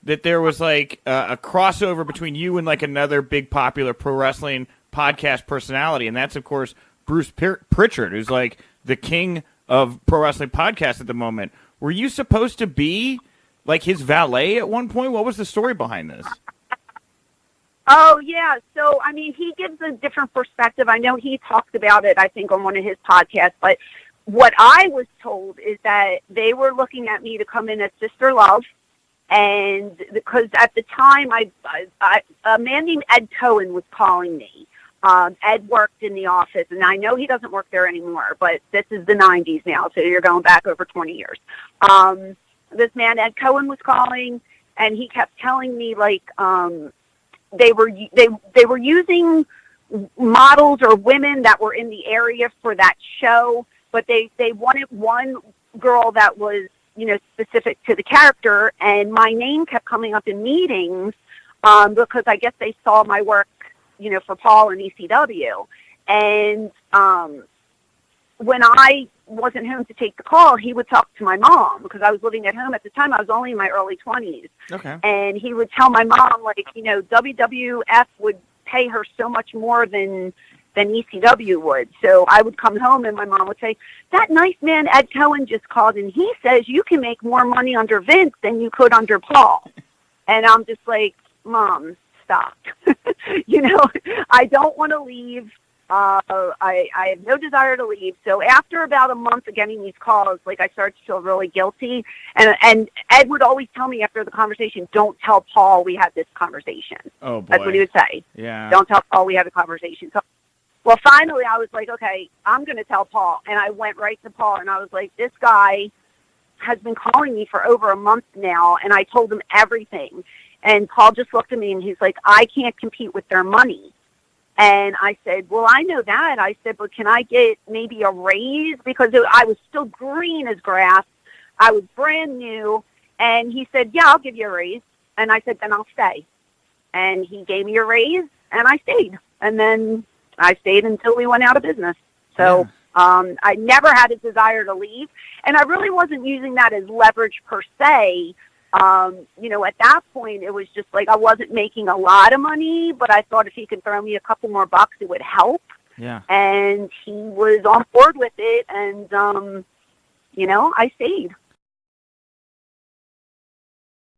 that there was like a crossover between you and like another big popular pro wrestling podcast personality, and that's of course Bruce Pritchard, who's like the king of pro wrestling podcasts at the moment. Were you supposed to be like his valet at one point? What was the story behind this? Oh, yeah. So, I mean, he gives a different perspective. I know he talked about it, I think, on one of his podcasts. But what I was told is that they were looking at me to come in as Sister Love. And because at the time, a man named Ed Cohen was calling me. Ed worked in the office, and I know he doesn't work there anymore, but this is the 90s now, so you're going back over 20 years. This man, Ed Cohen, was calling, and he kept telling me, like, they were using models or women that were in the area for that show, but they wanted one girl that was, you know, specific to the character, and my name kept coming up in meetings because I guess they saw my work, you know, for Paul and ECW. And when I wasn't home to take the call, he would talk to my mom because I was living at home at the time. I was only in my early 20s. Okay. And he would tell my mom, like, you know, WWF would pay her so much more than ECW would. So I would come home and my mom would say, that nice man Ed Cohen just called and he says you can make more money under Vince than you could under Paul. And I'm just like, Mom, stop. You know, I don't want to leave. I have no desire to leave. So after about a month of getting these calls, like, I started to feel really guilty. And Ed would always tell me after the conversation, don't tell Paul we had this conversation. Oh, boy. That's what he would say. Yeah. Don't tell Paul we had a conversation. So, well, finally I was like, okay, I'm going to tell Paul. And I went right to Paul and I was like, this guy has been calling me for over a month now. And I told him everything. And Paul just looked at me and he's like, I can't compete with their money. And I said, well, I know that. I said, but can I get maybe a raise? Because I was still green as grass. I was brand new. And he said, yeah, I'll give you a raise. And I said, then I'll stay. And he gave me a raise and I stayed. And then I stayed until we went out of business. So I never had a desire to leave. And I really wasn't using that as leverage per se. You know, at that point, it was just like I wasn't making a lot of money, but I thought if he could throw me a couple more bucks, it would help. Yeah. And he was on board with it, and, you know, I stayed.